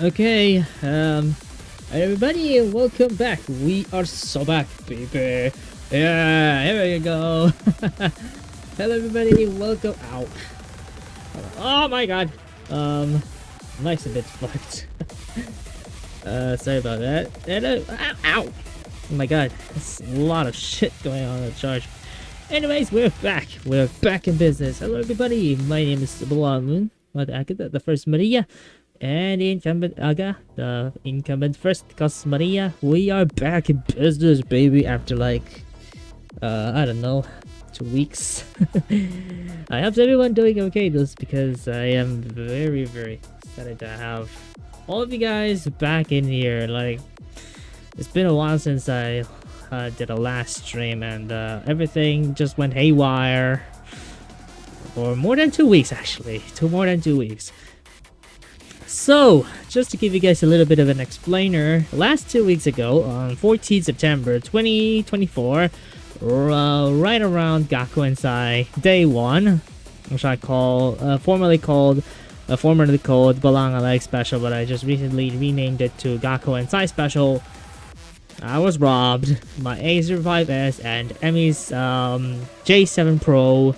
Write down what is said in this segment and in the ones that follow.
Okay, everybody, welcome back. We are so back, baby. Yeah, here we go. Hello, everybody, welcome. Ow. Oh my god. Nice a bit fucked. Sorry about that. Hello. Ow, ow. Oh my god, there's a lot of shit going on the charge. Anyways, we're back. We're back in business. Hello, everybody. My name is Moon, the first Maria. And the incumbent Aga, the incumbent first cause Maria. We are back in business, baby, after like I don't know, 2 weeks. I hope everyone doing okay this because I am very excited to have all of you guys back in here. Like, it's been a while since I did a last stream, and everything just went haywire for more than 2 weeks, actually. More than 2 weeks. So, just to give you guys a little bit of an explainer, last 2 weeks ago, on 14 September 2024, right around Gakuensai Day 1, which I call, formerly called Balanga Leg Special, but I just recently renamed it to Gakuensai Special, I was robbed. My Acer 5S and Emmy's J7 Pro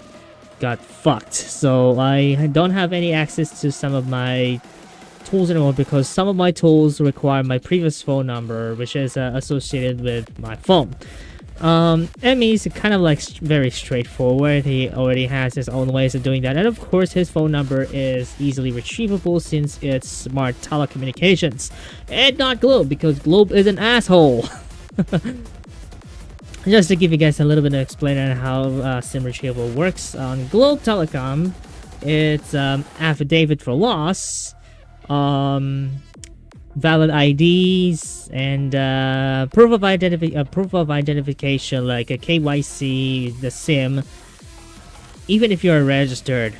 got fucked. So I don't have any access to some of my tools anymore because some of my tools require my previous phone number, which is associated with my phone. Emmy's kind of like very straightforward. He already has his own ways of doing that, and of course his phone number is easily retrievable since it's smart telecommunications and not Globe, because Globe is an asshole. Just to give you guys a little bit of explainer on how SIM retrieval works on Globe Telecom, it's affidavit for loss, valid IDs, and proof of identification like a KYC, the SIM. Even if you're registered,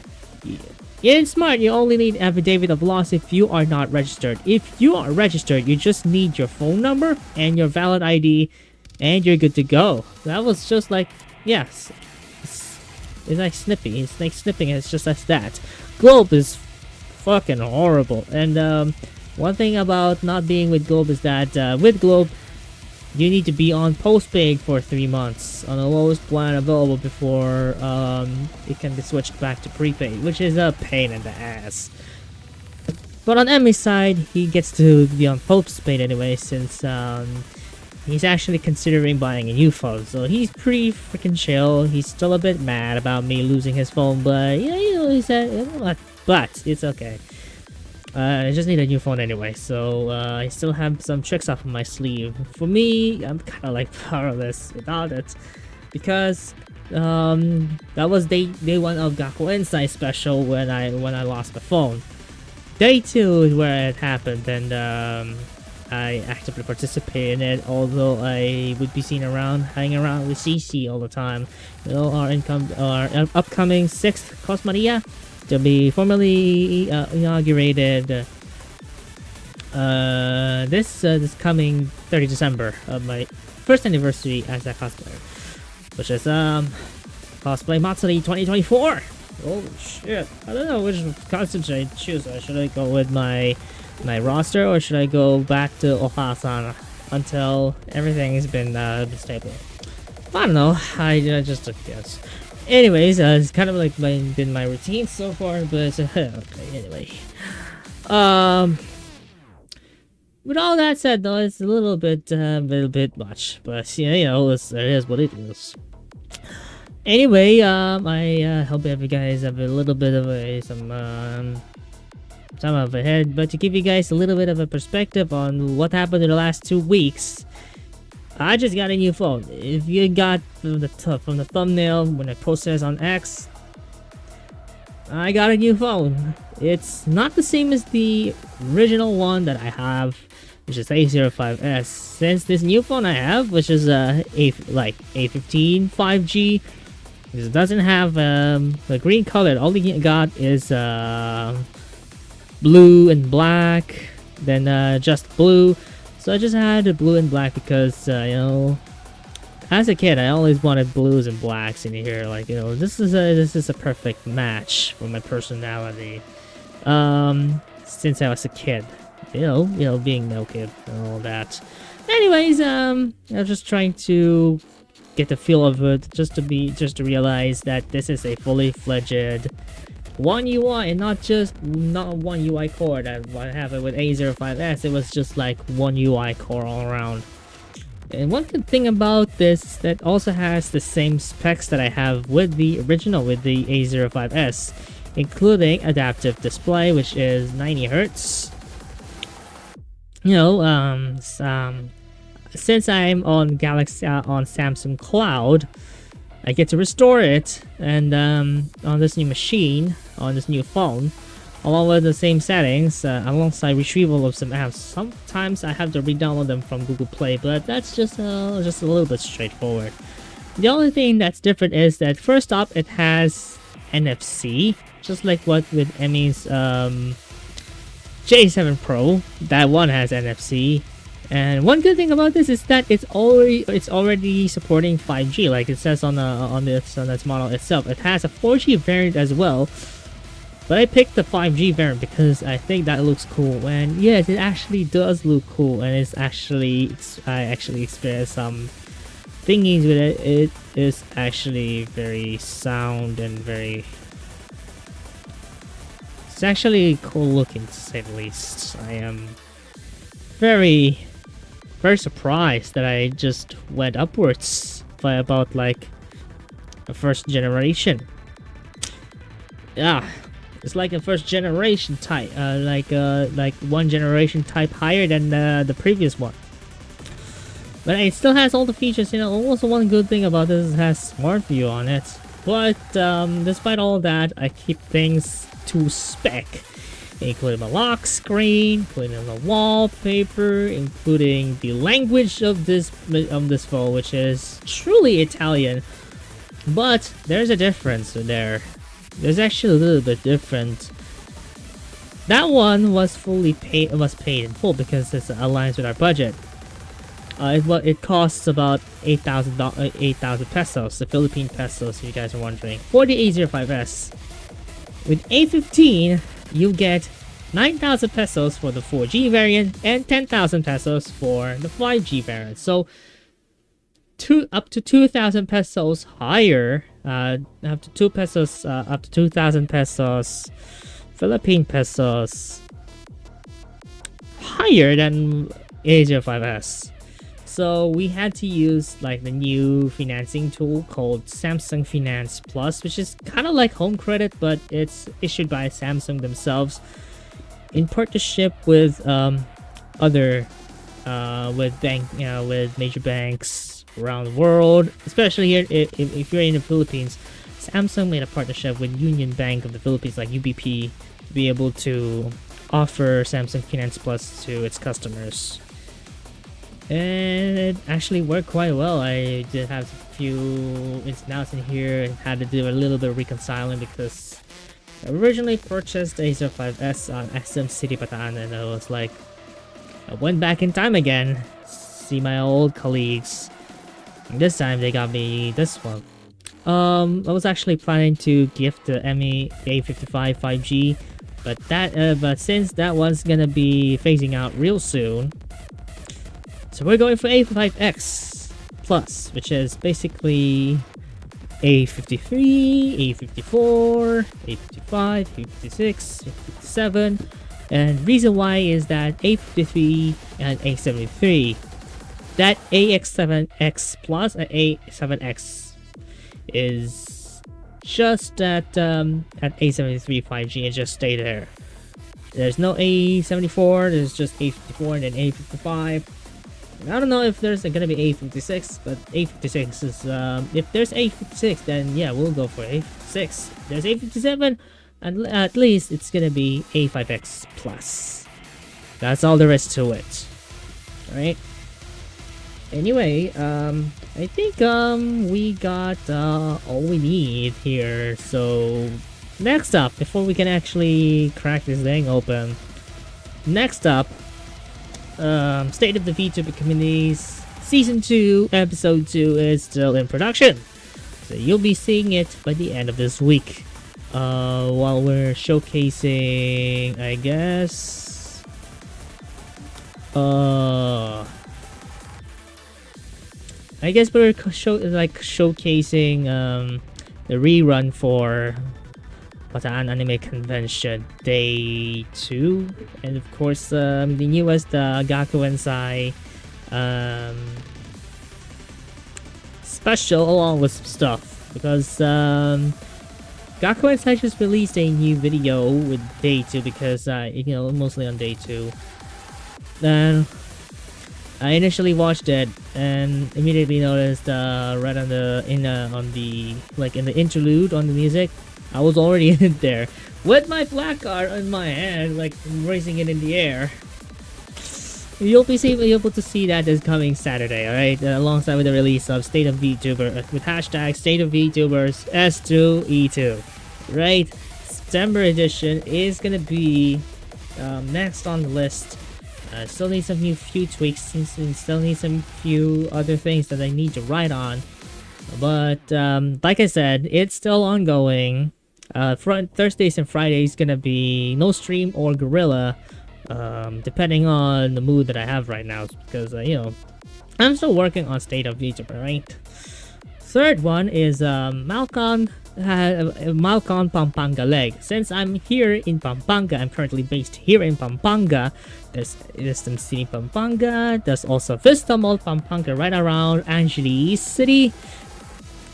it's smart. You only need affidavit of loss if you are not registered. If you are registered, you just need your phone number and your valid ID, and you're good to go. That was just like, yes, it's like snipping. It's like snipping. It's just as that. Globe is fucking horrible, and one thing about not being with Globe is that with Globe, you need to be on postpaid for 3 months on the lowest plan available before it can be switched back to prepaid, which is a pain in the ass. But on Emmy's side, he gets to be on postpaid anyway, since he's actually considering buying a new phone. So he's pretty freaking chill. He's still a bit mad about me losing his phone, but yeah, you know, he said, but it's okay. I just need a new phone anyway, so I still have some tricks up my sleeve. For me, I'm kind of like powerless without it, because that was day 1 of Gakuensai Special when I lost my phone. Day 2 is where it happened, and I actively participated in it, although I would be seen around, hanging around with CC all the time. You know, our upcoming 6th Cos Maria to be formally inaugurated this coming 30 December of my first anniversary as a cosplayer, which is Cosplay Matsuri 2024. Oh shit, I don't know which costume should I choose. Should I go with my roster, or should I go back to Ohasana until everything has been stable? I don't know. I just took a guess. Anyways, it's kind of like been my routine so far, but okay, anyway. With all that said, though, it's a little bit much, but yeah, you know, it is what it is. Anyway, I hope you guys have a little bit of some time of ahead, but to give you guys a little bit of a perspective on what happened in the last 2 weeks. I just got a new phone. If you got from the thumbnail when I posted this on X, I got a new phone. It's not the same as the original one that I have, which is A05S. Since this new phone I have, which is A15 5G, it doesn't have the green color. All you got is blue and black, then just blue. So I just had the blue and black because, you know, as a kid, I always wanted blues and blacks in here. Like, you know, this is a perfect match for my personality. Since I was a kid. being no kid and all that. Anyways, I'm just trying to get the feel of it, just to realize that this is a fully fledged one UI and not one UI core that what happened with A05S. It was just like one UI core all around. And one good thing about this that also has the same specs that I have with the original, with the A05S, including adaptive display, which is 90 Hz. Since I'm on Samsung Cloud, I get to restore it, and on this new machine, on this new phone, along with the same settings, alongside retrieval of some apps. Sometimes I have to re-download them from Google Play, but that's just a little bit straightforward. The only thing that's different is that first up, it has NFC, just like what with Emmy's J7 Pro. That one has NFC. And one good thing about this is that it's already supporting 5G, like it says on this model itself. It has a 4G variant as well, but I picked the 5G variant because I think that looks cool. And yes, it actually does look cool, and I actually experienced some thingies with it. It is actually very sound and it's actually cool looking, to say the least. I am very surprised that I just went upwards by about like a first generation. Yeah, it's like a first generation type, like one generation type higher than the previous one. But it still has all the features. Also one good thing about this is it has smart view on it. But despite all that, I keep things to spec, including the lock screen, including the wallpaper, including the language of this phone, which is truly Italian. But there's a difference there. There's actually a little bit different. That one was paid in full because it aligns with our budget. It costs about 8,000 pesos, the Philippine pesos, if you guys are wondering, for the A05S. With A15, you get 9,000 pesos for the 4G variant and 10,000 pesos for the 5G variant. So up to 2,000 pesos higher, up to 2,000 pesos Philippine pesos higher than A05S. So we had to use like the new financing tool called Samsung Finance Plus, which is kind of like home credit, but it's issued by Samsung themselves in partnership with with major banks around the world, especially here if you're in the Philippines. Samsung made a partnership with Union Bank of the Philippines, like UBP, to be able to offer Samsung Finance Plus to its customers. And it actually worked quite well. I did have a few ins and outs in here and had to do a little bit of reconciling because I originally purchased the A05S on SM City, Bataan, and I was like, I went back in time again, see my old colleagues. And this time they got me this one. I was actually planning to gift the ME A55 5G, but since that one's gonna be phasing out real soon, so we're going for A5X Plus, which is basically A53, A54, A55, A56, A57. And reason why is that A53 and A73, that AX7X Plus and A7X is just at A73 5G and just stay there. There's no A74, there's just A54 and then A55. I don't know if there's gonna be A56, but A56 is, if there's A56, then yeah, we'll go for A56. If there's A57, and at least it's gonna be A5X Plus. That's all there is to it. Alright? Anyway, I think, we got, all we need here. So, next up, before we can actually crack this thing open, next up, State of the VTuber Communities Season 2, Episode 2 is still in production. So you'll be seeing it by the end of this week. While we're showcasing, I guess, I guess we're showcasing the rerun for Bataan Anime Convention Day 2, and of course the newest Gakuen-sai special, along with some stuff, because Gakuen-sai just released a new video with Day 2, because mostly on Day 2. Then I initially watched it and immediately noticed right on the in the interlude on the music, I was already in there with my placard in my hand, like raising it in the air. You'll be able to see that this coming Saturday, alright? Alongside with the release of State of VTuber with hashtag State of VTubers S2E2. Right? September edition is gonna be next on the list. Still need some few tweaks, and still need some few other things that I need to write on. But like I said, it's still ongoing. Thursdays and Fridays gonna be no stream or guerrilla, depending on the mood that I have right now, because I'm still working on State of VTuber, right? Third one is MalCon Pampanga leg. Since I'm here in Pampanga, I'm currently based here in Pampanga. There's some city Pampanga. There's also Vista Mall Pampanga right around Angeles City.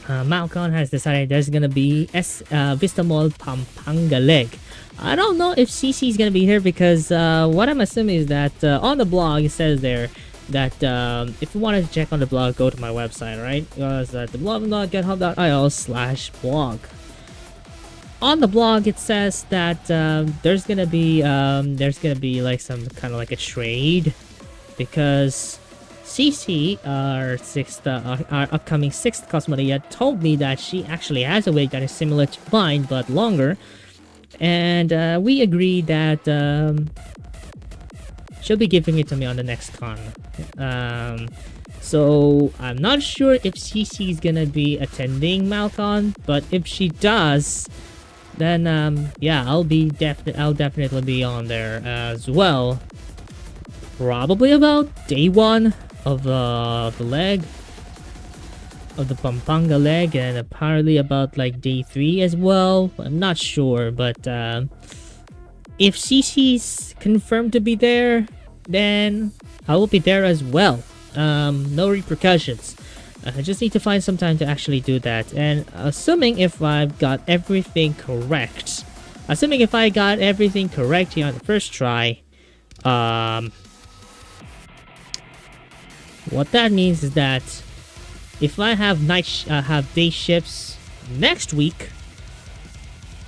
MalCon has decided there's gonna be Vista Mall Pampanga leg. I don't know if CC is gonna be here, because what I'm assuming is that on the blog it says there that if you wanted to check on the blog, go to my website, right? Because the blog.github.io/blog. On the blog it says that there's gonna be like some kind of like a trade, because CC, our upcoming 6th Cosmodia, told me that she actually has a wig that is similar to mine but longer, and we agreed that she'll be giving it to me on the next con. So I'm not sure if CC is gonna be attending MalCon, but if she does, then yeah, I'll definitely be on there as well. Probably about day 1 of the leg, of the Pampanga leg, and apparently about like day 3 as well. I'm not sure, but if CC's confirmed to be there, then I will be there as well. No repercussions. I just need to find some time to actually do that. And assuming if I've got everything correct, here on the first try, what that means is that if I have day shifts next week,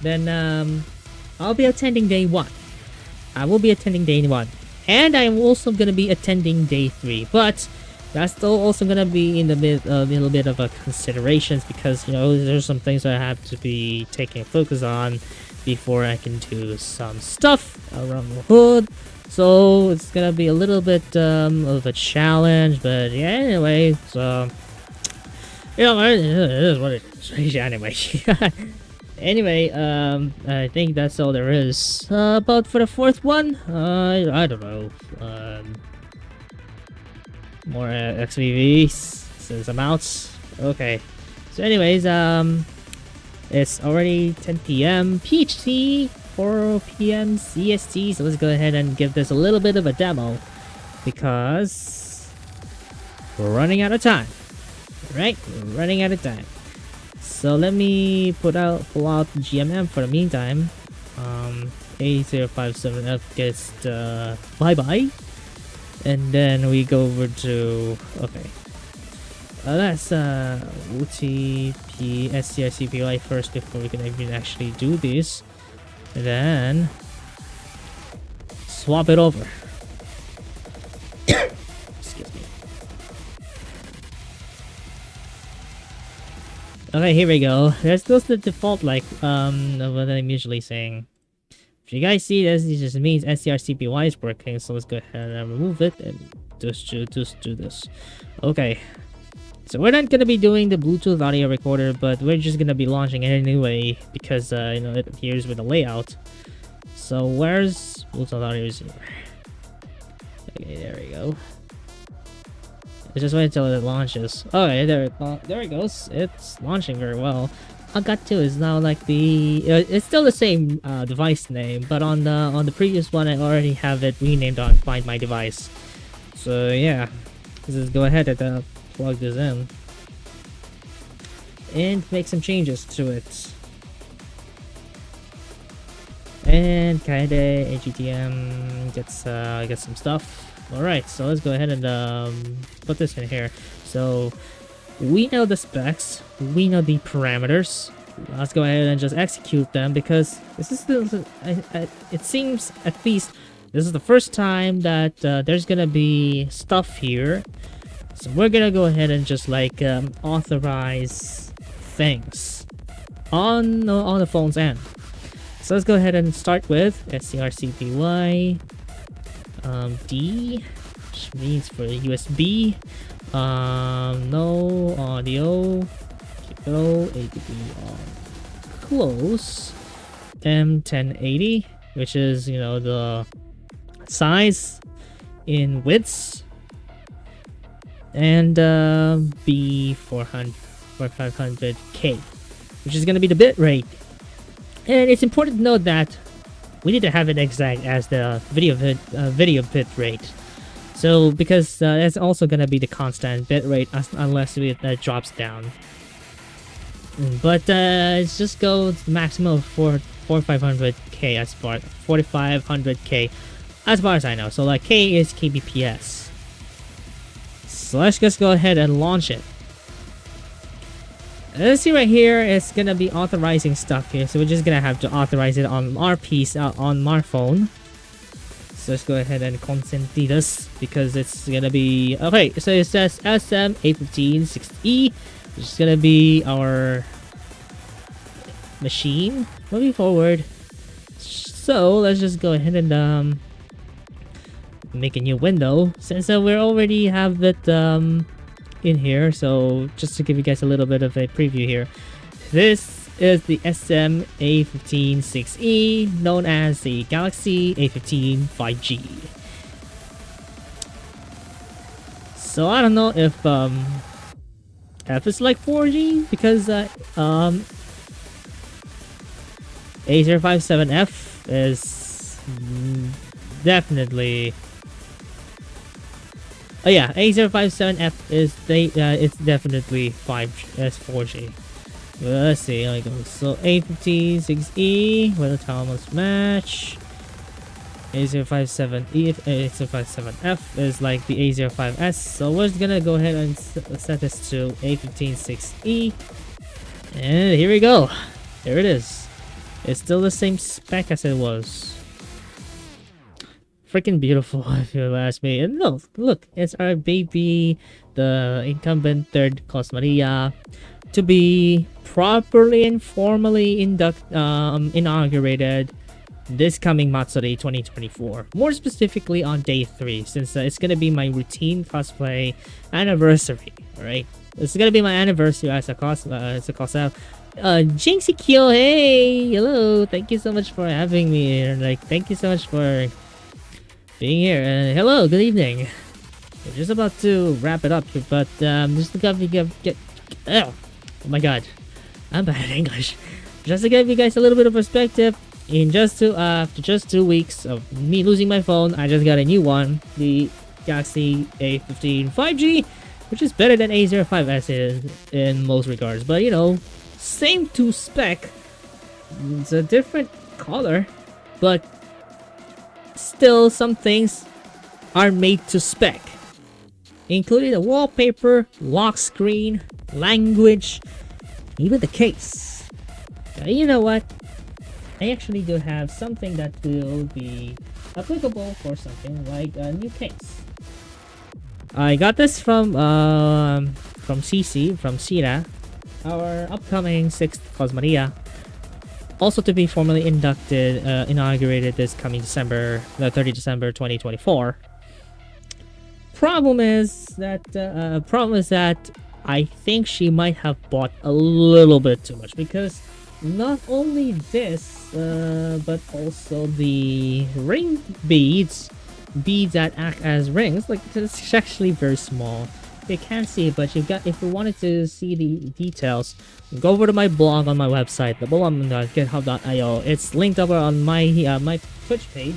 then I'll be attending day 1. I will be attending day 1, and I'm also gonna be attending day 3. But that's still also gonna be in the little bit of a considerations, because there's some things I have to be taking focus on before I can do some stuff around the hood. So it's gonna be a little bit of a challenge, but yeah, anyway, so it is what it is. Anyway, anyway, I think that's all there is about for the 4th one. I don't know. More XVVs, some outs. Okay. So anyways, it's already 10 p.m. PHC, 4 p.m. CST, so let's go ahead and give this a little bit of a demo, because we're running out of time. Right? We're running out of time. So let me pull out the GMM for the meantime. 8057F gets the bye-bye. And then we go over to, okay. Let's UTP SCRCPY first before we can even actually do this. And then swap it over. Excuse me. Okay, here we go. There's just the default, like what I'm usually saying. If you guys see this, it just means SCRCPY is working. So let's go ahead and remove it and just do this. Okay. So we're not gonna be doing the Bluetooth audio recorder, but we're just gonna be launching it anyway, because it appears with the layout. So where's Bluetooth audio is here? Okay, there we go. Just wait until it launches. Oh, yeah, there it goes. It's launching very well. Agatu is now like the it's still the same device name, but on the previous one I already have it renamed on Find My Device. So yeah, let's just go ahead and plug this in and make some changes to it. And Kaede AGTM gets some stuff. Alright, so let's go ahead and put this in here. So we know the specs, we know the parameters. Let's go ahead and just execute them, because this is it seems at least this is the first time that there's gonna be stuff here. So we're gonna go ahead and just like authorize things on the phone's end. So let's go ahead and start with strcpy D, which means for USB. No audio. Go ADB on close. M1080, which is, you know, the size in widths. And B4500K, which is going to be the bit rate. And it's important to note that we need to have it exact as the video bit rate. So because that's also going to be the constant bit rate unless it drops down. But it's just go maximum of 4500K as far 4500K as far as I know. So like K is kbps. So let's just go ahead and launch it. Let's see right here, it's gonna be authorizing stuff here, so we're just gonna have to authorize it on our piece on our phone. So let's go ahead and consent this because it's gonna be okay. So it says SM815-6E, which is gonna be our machine moving forward. So let's just go ahead and make a new window since we already have it in here. So just to give you guys a little bit of a preview here, this is the SM815-6E, known as the Galaxy A15 5G. So I don't know if it's like 4G, because A057F is definitely. Oh yeah, A057F is it's definitely 4G. Well, let's see how it goes. So A15-6E, where the time must match. A057E, A057F is like the A05S. So we're just gonna go ahead and set this to A15-6E. And here we go. There it is. It's still the same spec as it was. Freaking beautiful, if you ask me. And look, it's our baby, the incumbent third VTresMarias, to be properly and formally inaugurated this coming Matsuri 2024. More specifically on day 3, since it's gonna be my routine cosplay anniversary. All right, it's gonna be my anniversary as a cosplay. Jinxie Kyo, hey, hello, thank you so much for having me here. Like, thank you so much for being here. Hello, good evening. We're just about to wrap it up here, but just to get oh my god, I'm bad at English. Just to give you guys a little bit of perspective, after just 2 weeks of me losing my phone, I just got a new one, the Galaxy A15 5G, which is better than A05S in most regards. But you know, same to spec, it's a different color, but still some things are made to spec, including the wallpaper, lock screen, language, even the case. You know what? I actually do have something that will be applicable for something like a new case. I got this from Sira, our upcoming 6th VTresMarias. Also to be formally inaugurated this coming December, the 30th December 2024. Problem is that I think she might have bought a little bit too much, because not only this, but also the ring beads beads that act as rings. Like, it's actually very small. You can't see it, but if you wanted to see the details, go over to my blog on my website, theblog.github.io. It's linked over on my my Twitch page.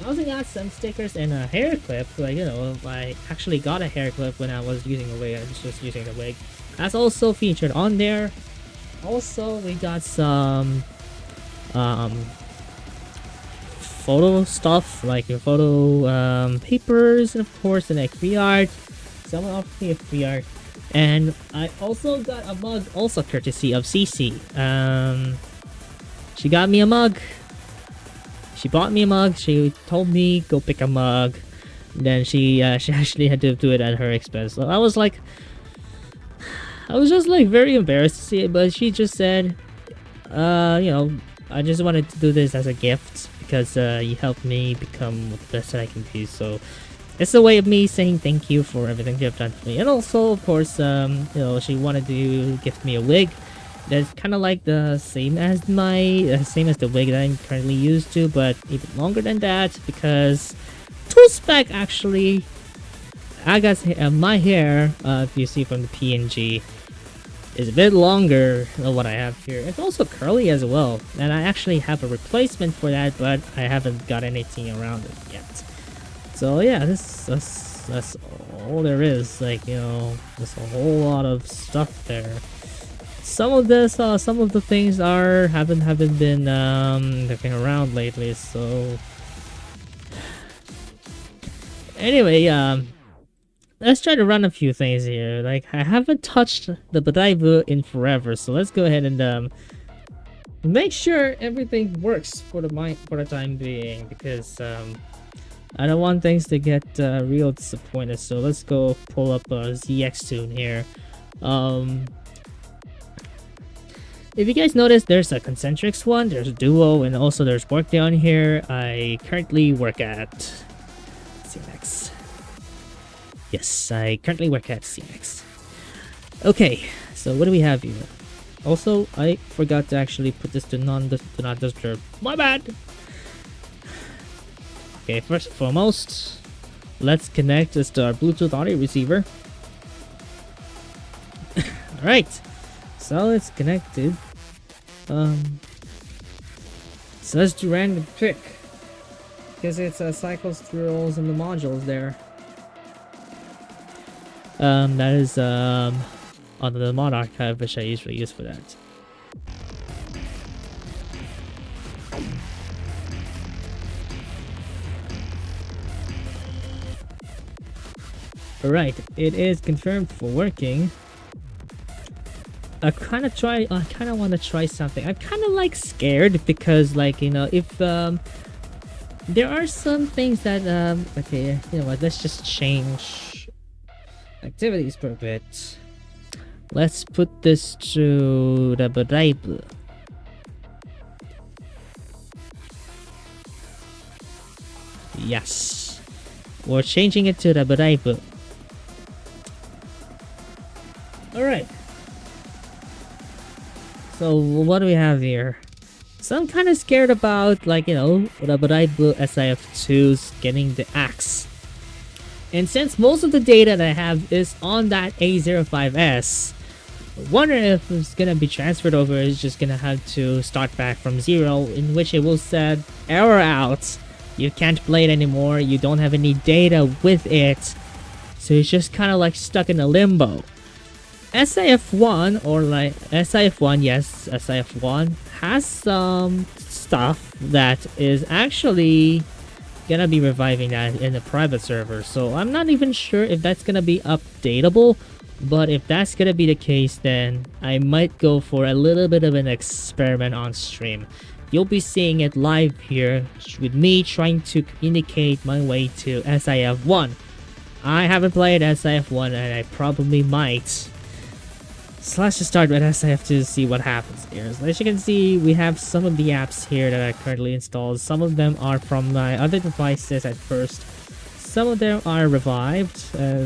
I also got some stickers and a hair clip. Like, you know, I actually got a hair clip when I was using a wig. I was just using the wig. That's also featured on there. Also, we got some photo stuff, like your photo papers, and of course, and like free art. Someone offered me a free art, and I also got a mug, also courtesy of CC. She got me a mug. She bought me a mug. She told me go pick a mug. Then she actually had to do it at her expense. So I was just like very embarrassed to see it, but she just said, you know, I just wanted to do this as a gift because you helped me become the best that I can be. So it's a way of me saying thank you for everything you've done for me. And also, of course, you know, she wanted to gift me a wig that's kind of like the same as the wig that I'm currently used to, but even longer than that, because tool spec actually, I got my hair, if you see from the PNG, is a bit longer than what I have here. It's also curly as well, and I actually have a replacement for that, but I haven't got anything around it yet. So yeah, that's all there is. Like, you know, there's a whole lot of stuff there. Some of the things haven't been looking around lately. So anyway, let's try to run a few things here. Like, I haven't touched the Badaibu in forever, so let's go ahead and make sure everything works for the time being, because I don't want things to get real disappointed. So let's go pull up a ZX tune here. If you guys notice, there's a Concentrix one, there's a Duo, and also there's Workday on here. I currently work at CMX. Yes, I currently work at CMX. Okay, so what do we have here? Also, I forgot to actually put this to do not disturb. My bad! Okay, first and foremost, let's connect this to our Bluetooth audio receiver. Alright, so it's connected. So let's do random pick, because it cycles through all of the modules there. That is on the mod archive, which I usually use for that. Alright, it is confirmed for working. I kind of want to try something. I'm kind of like scared because, like, you know, if there are some things that okay, you know what, let's just change activities for a bit. Let's put this to the Badaibu. Yes, we're changing it to the Badaibu. Alright. So what do we have here? So I'm kind of scared about, like, you know, the Badaibu SIF2's getting the axe. And since most of the data that I have is on that A05S, I wonder if it's gonna be transferred over. It's just gonna have to start back from 0, in which it will set error out. You can't play it anymore. You don't have any data with it. So it's just kind of like stuck in a limbo. SIF1, or like SIF1, yes, SIF1 has some stuff that is actually gonna be reviving that in the private server. So I'm not even sure if that's gonna be updatable, but if that's gonna be the case, then I might go for a little bit of an experiment on stream. You'll be seeing it live here with me trying to communicate my way to SIF1. I haven't played SIF1 and I probably might. So let's just start with SIF2 to see what happens here. So as you can see, we have some of the apps here that are currently installed. Some of them are from my other devices at first. Some of them are revived.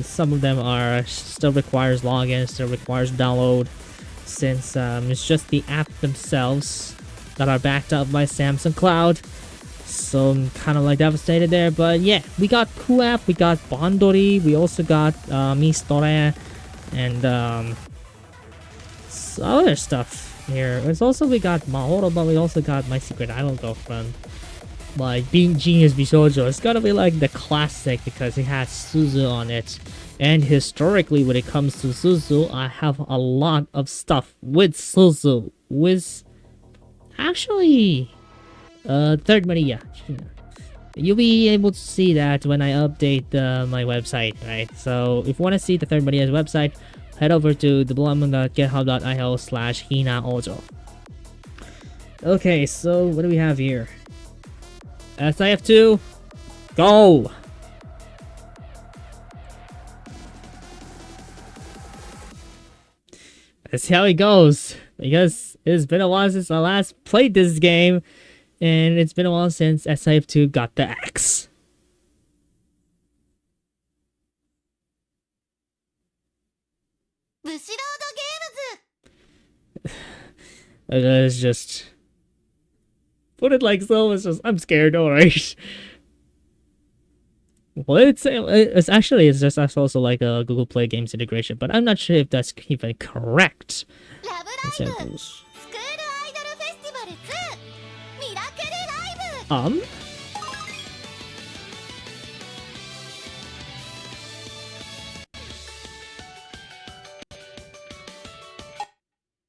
Some of them are still requires login, still requires download, since it's just the app themselves that are backed up by Samsung Cloud. So I'm kind of like devastated there. But yeah, we got Kuap, we got Bondori, we also got Mistore, and other stuff here. It's also we got Mahoro, but we also got My Secret Idol Girlfriend. Like Being Genius Bishojo, it's gotta be like the classic because it has Suzu on it. And historically, when it comes to Suzu, I have a lot of stuff with Suzu. With actually, Third Maria. You'll be able to see that when I update my website, right? So if you want to see the Third Maria's website, head over to theblooming.github.io/hinaojo. Okay, so what do we have here? SIF2, go! Let's see how it goes, because it's been a while since I last played this game, and it's been a while since SIF2 got the axe. Let's just put it like so. It's just I'm scared. Alright. Well, it's actually just also like a Google Play Games integration, but I'm not sure if that's even correct. Examples.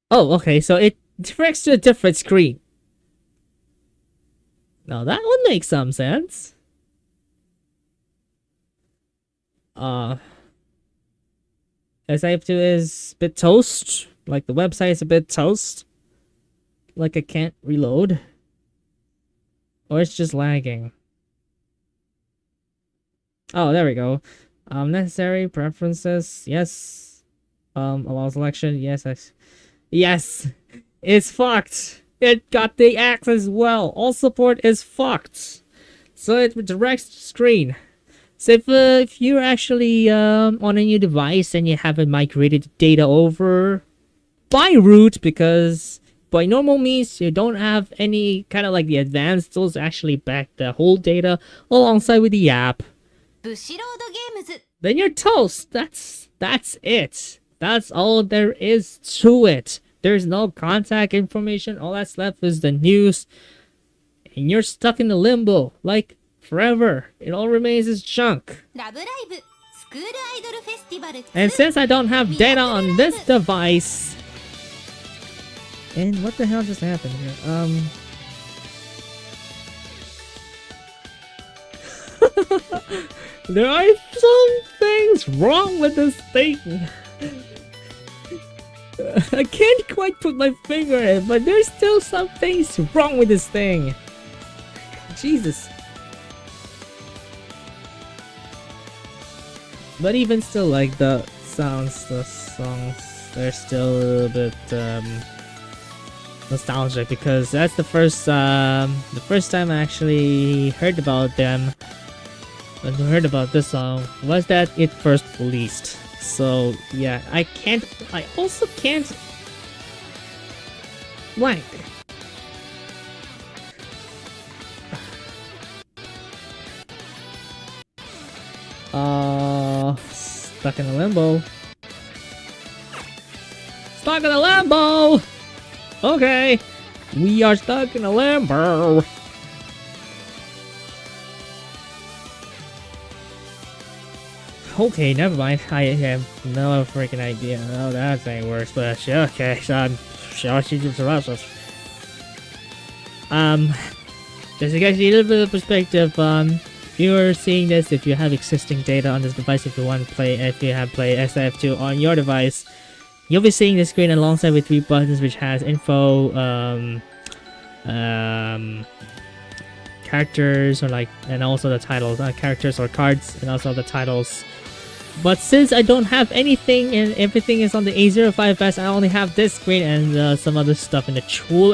Oh, okay, so it directs to a different screen. Now that would make some sense. SIF2 is a bit toast. Like the website is a bit toast. Like I can't reload. Or it's just lagging. Oh, there we go. Necessary preferences. Yes. Allow selection. Yes. Yes. It's fucked. It got the axe as well. All support is fucked. So it directs the screen. So if you're actually on a new device and you haven't migrated data over by root, because by normal means you don't have any kind of like the advanced tools to actually back the whole data alongside with the app, then you're toast. That's it. That's all there is to it. There's no contact information. All that's left is the news. And you're stuck in the limbo. Like, forever. It all remains as junk. And since I don't have data on this device... And what the hell just happened here? There are some things wrong with this thing. I can't quite put my finger in it, but there's still some things wrong with this thing. Jesus. But even still, like the songs, they're still a little bit nostalgic, because that's the first time I actually heard about them. When I heard about this song was that it first released. So yeah, I also can't blank. Stuck in a limbo. Stuck in a limbo! Okay, we are stuck in a limbo. Okay, never mind. I have no freaking idea. Oh, that ain't worse, but yeah, okay, so just to give you a little bit of perspective, if you're seeing this, if you have existing data on this device, if you have played SIF2 on your device, you'll be seeing the screen alongside with 3 buttons, which has info, characters, or like, and also the titles, characters or cards, and also the titles. But since I don't have anything and everything is on the A05S, I only have this screen and some other stuff in the tool.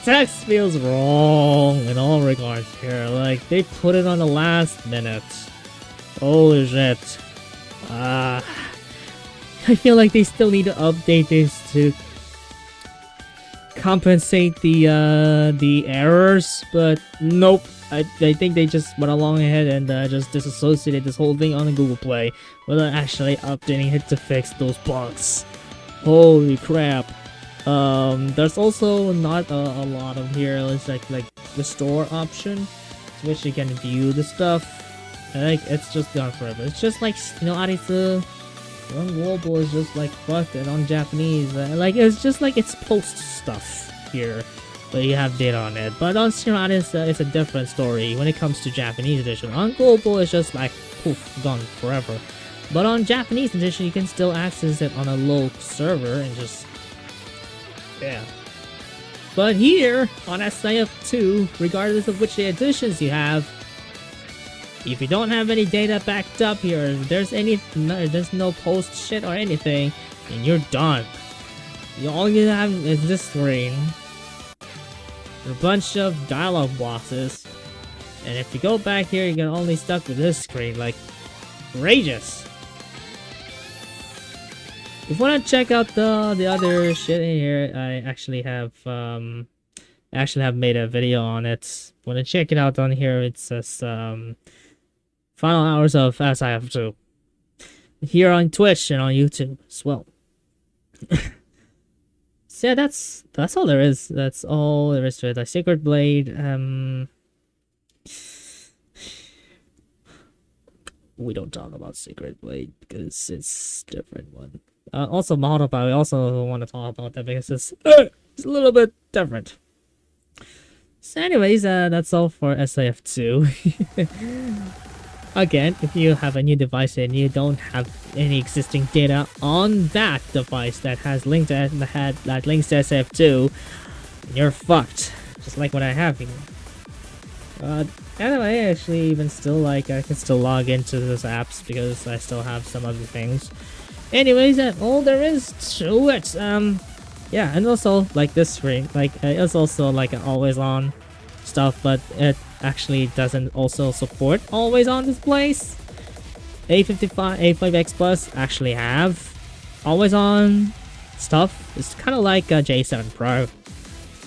Text feels wrong in all regards here. Like, they put it on the last minute. Holy shit. I feel like they still need to update this to compensate the errors, but nope. I think they just went along ahead and just disassociated this whole thing on the Google Play without actually updating it to fix those bugs. Holy crap. There's also not a lot of here. It's like the store option, to which you can view the stuff. Like it's just gone forever. It's just like, you know, Arisu, on global is just like fucked, and on Japanese, like it's just like it's post stuff here, but you have data on it. But on Shiranis, it's a different story when it comes to Japanese edition. On global, it's just like poof, gone forever. But on Japanese edition, you can still access it on a local server and just yeah. But here on SIF2, regardless of which editions you have, if you don't have any data backed up here, if there's no post shit or anything, then you're done. All you have is this screen, a bunch of dialogue boxes, and if you go back here, you're only stuck with this screen. Like, outrageous. If you want to check out the other shit in here, I actually have made a video on it. Want to check it out on here? It says final hours of SIF2 here on Twitch and on YouTube as well. So yeah, that's all there is. That's all there is to it. Like Sacred Blade, we don't talk about Sacred Blade because it's a different one. Also Mahotapa, we also want to talk about that because it's a little bit different. So anyways, that's all for SIF2. Again, if you have a new device and you don't have any existing data on that device that has linked to that links to SIF2, you're fucked. Just like what I have here. Anyway, actually, even still, like, I can still log into those apps because I still have some other things. Anyways, that's all there is to it. Yeah, and also, like, this screen, like, it's also, like, an always-on stuff, but it actually doesn't also support always-on displays. A5X Plus actually have always-on stuff. It's kind of like a J7 Pro.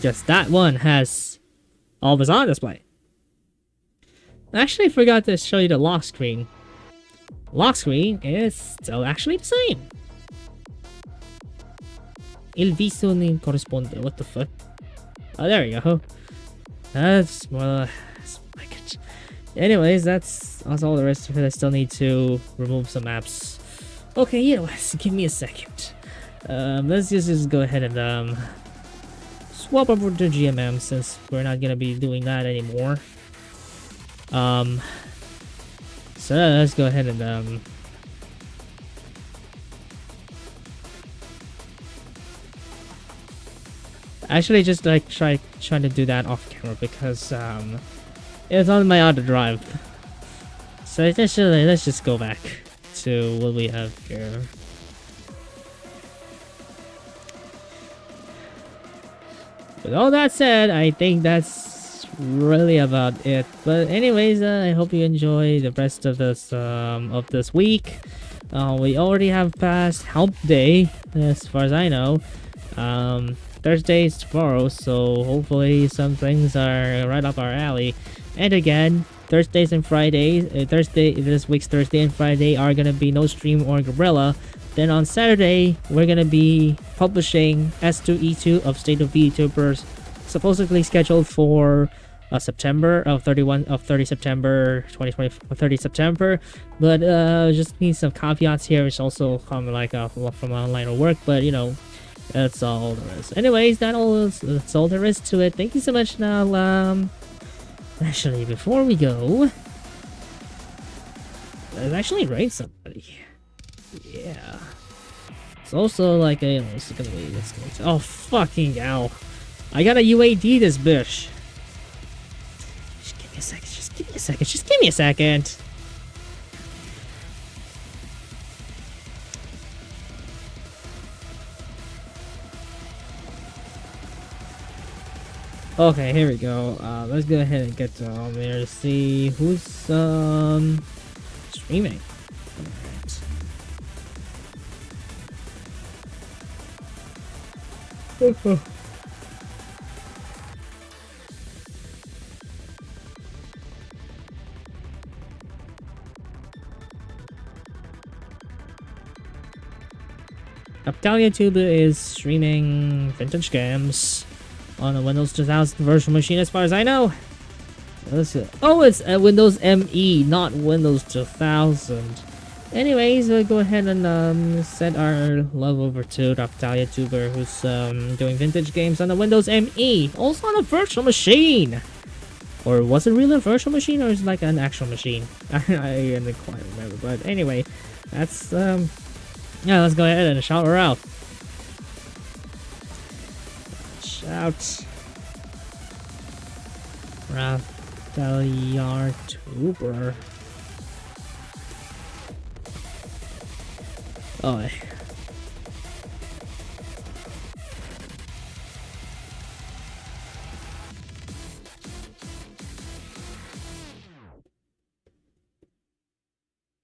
Just that one has always-on display. I actually forgot to show you the lock screen. Lock screen is still actually the same. Il viso non corrisponde. What the fuck? Oh, there we go. That's more. Anyways, that's all there is to it. I still need to remove some apps. Okay, you know what? Give me a second. Let's just go ahead and swap over to GMM since we're not gonna be doing that anymore. So let's go ahead and actually just like trying to do that off camera because it's on my other drive. So let's just go back to what we have here. With all that said, I think that's really about it. But anyways, I hope you enjoy the rest of this week. We already have passed Hump Day, as far as I know. Thursday is tomorrow, so hopefully some things are right up our alley. And again, Thursdays and Fridays, this week's Thursday and Friday are gonna be no stream or Gorilla. Then on Saturday, we're gonna be publishing S2E2 of State of VTubers, supposedly scheduled for September of 30 September 2020, 30 September. But just need some caveats here. It's also come like from online or work, but you know, that's all there is. Anyways, that's all there is to it. Thank you so much. Now, actually, before we go, let's actually raid somebody. Yeah. It's also like a. Let's go. Oh fucking hell! I gotta UAD this bitch. Just give me a second. Just give me a second. Just give me a second. Okay, here we go. Let's go ahead and get on there to see who's streaming. Alright. VTuber is streaming vintage games on a Windows 2000 virtual machine, as far as I know. Let's see. Oh, it's a Windows ME, not Windows 2000. Anyways, we'll go ahead and send our love over to VTuber, who's doing vintage games on the Windows ME, also on a virtual machine. Or was it really a virtual machine, or is it like an actual machine? I didn't quite remember, but anyway, that's yeah. Let's go ahead and shout her out. Shout, VTuber. Oh.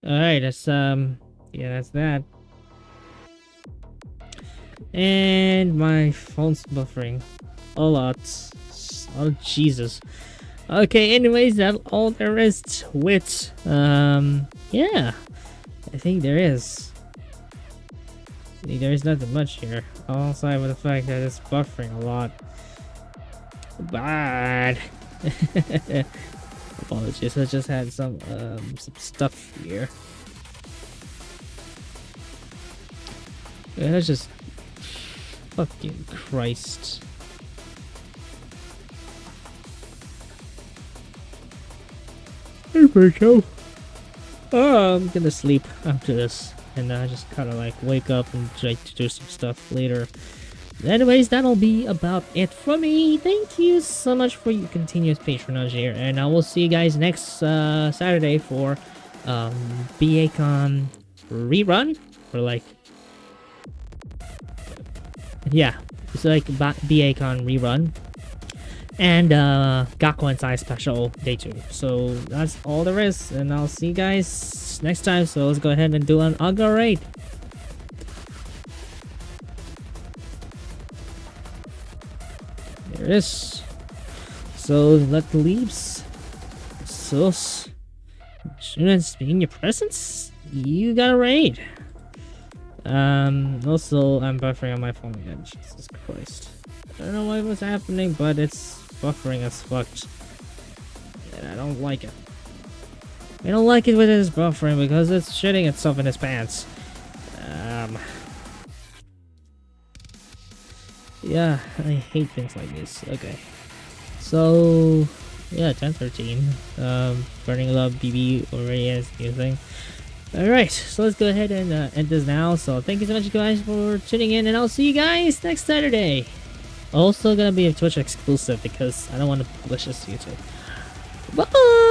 Alright, that's yeah, that's that. And my phone's buffering a lot. Oh Jesus. Okay, anyways, that's all there is to it. Yeah, I think there is. There's nothing much here, outside of the fact that it's buffering a lot. Bad. Apologies, I just had some stuff here. Yeah, that's just fucking Christ. Here we go. Oh, I'm gonna sleep after this, and just kind of like wake up and try to do some stuff later. Anyways, that'll be about it for me. Thank you so much for your continuous patronage here, and I will see you guys next Saturday for BACon rerun, or like, yeah, it's like BACon rerun, and Gakko and Sai special day 2. So that's all there is, and I'll see you guys next time. So let's go ahead and do an Aga raid. There it is. So let the leaves. So students be in your presence. You got a raid. Also I'm buffering on my phone again. Jesus Christ. I don't know what was happening, but it's buffering as fucked. And I don't like it. I don't like it when it's buffering because it's shitting itself in its pants. Yeah, I hate things like this. Okay. So, yeah, 1013. Burning Love BB already is new thing. Alright, so let's go ahead and end this now. So, thank you so much, guys, for tuning in, and I'll see you guys next Saturday. Also, gonna be a Twitch exclusive because I don't want to publish this to YouTube. Bye!